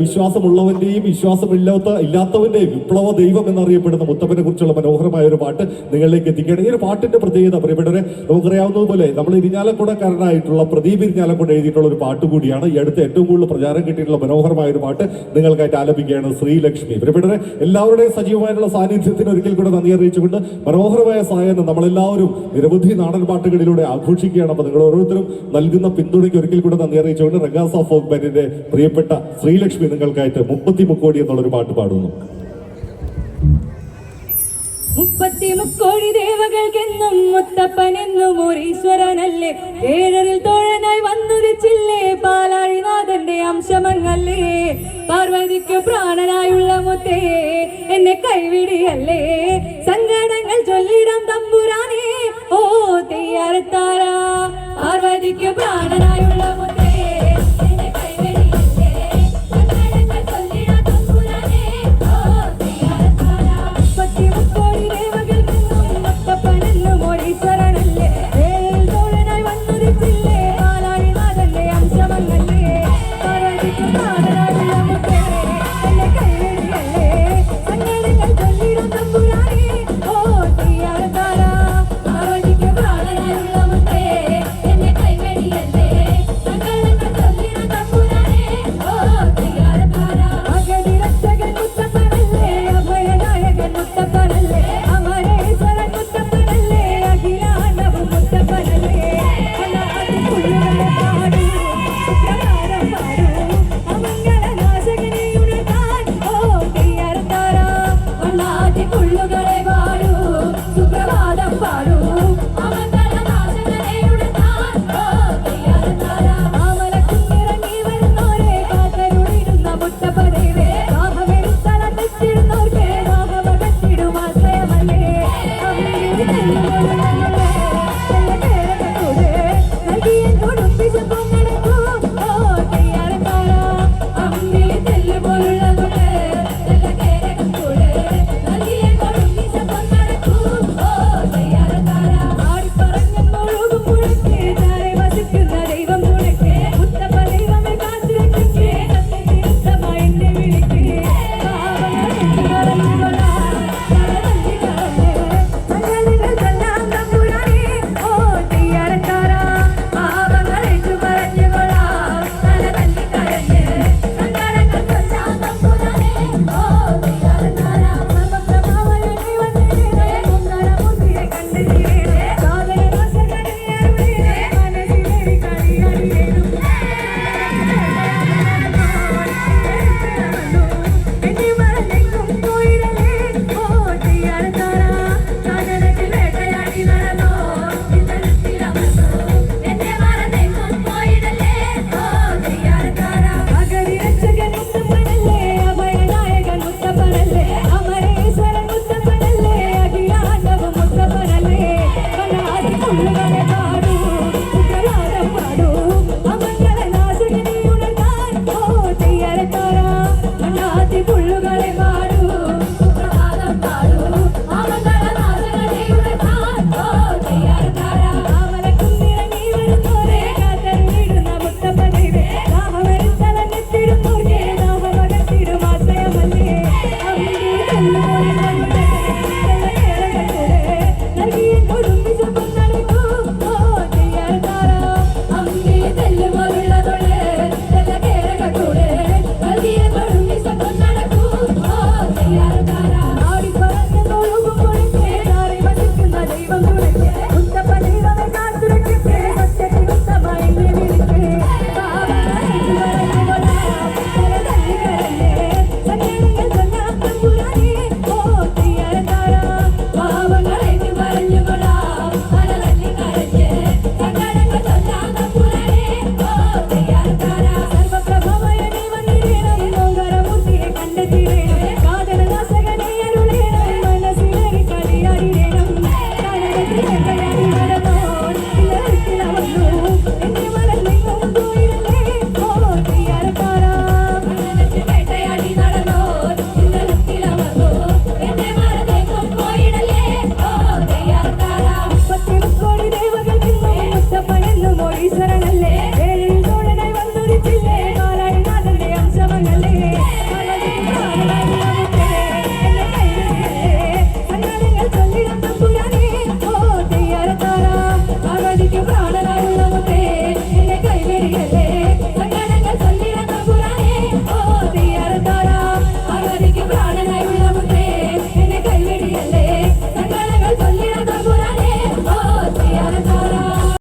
വിശ്വാസമുള്ളവന്റെയും ഇല്ലാത്തവന്റെയും വിപ്ലവ ദൈവം എന്നറിയപ്പെടുന്ന മുത്തപ്പനെ കുറിച്ചുള്ള മനോഹരമായ ഒരു പാട്ട് നിങ്ങളിലേക്ക് എത്തിക്കുകയാണ്. ഈ ഒരു പാട്ടിന്റെ പ്രത്യേകത പ്രിയപ്പെട്ടവരെ, നമുക്കറിയാവുന്നതുപോലെ നമ്മൾ ഇരിഞ്ഞാലക്കുടക്കാരനായിട്ടുള്ള പ്രദീപ് ഇരിഞ്ഞാലക്കുട എഴുതിയിട്ടുള്ള ഒരു പാട്ട് കൂടിയാണ്. ഈ അടുത്ത് ഏറ്റവും കൂടുതൽ പ്രചാരം കിട്ടിയിട്ടുള്ള മനോഹരമായ ഒരു പാട്ട് നിങ്ങൾക്കായിട്ട് ആലപിക്കുകയാണ് ശ്രീലക്ഷ്മി. പ്രിയപ്പെട്ടവരെ, എല്ലാവരുടെയും സജീവമായിട്ടുള്ള സാന്നിധ്യത്തിന് ഒരിക്കൽ കൂടെ നന്ദി അറിയിച്ചുകൊണ്ട് മനോഹരമായ സായനം നമ്മളെല്ലാവരും നിരവധി നാടൻ പാട്ടുകളിലൂടെ ആഘോഷിക്കുകയാണ്. അപ്പോൾ നിങ്ങൾ ഓരോരുത്തരും നൽകുന്ന പിന്തുണയ്ക്ക് ഒരിക്കൽ കൂടെ നന്ദി അറിയിച്ചുകൊണ്ട് റഗാസ ഫോക്ക് ബാൻഡിന്റെ പ്രിയപ്പെട്ട ശ്രീലക്ഷ്മി നിങ്ങൾക്കായിട്ട് 30 മുക്കോടി എന്നുള്ളൊരു പാട്ട് പാടുന്നു. 30 മുക്കോടി ദേവകൾക്കെന്നും മുത്തപ്പനെന്നും ഈശ്വരനല്ലേ, ഏഴരിൽ തോഴനായി വന്നുദിച്ചില്ലേ, പാലാഴിനാഥന്റെ അംശമങ്ങല്ലേ, പാർവതിക്ക് പ്രാണനായുള്ള മുത്തേ എന്നെ കൈവിടിയല്ലേ, സങ്കടങ്ങൾ ചൊല്ലിടാം തമ്പുരാനേ ഓ തെയ്യാറത്താര, പാർവതിക്ക് പ്രാണനായുള്ള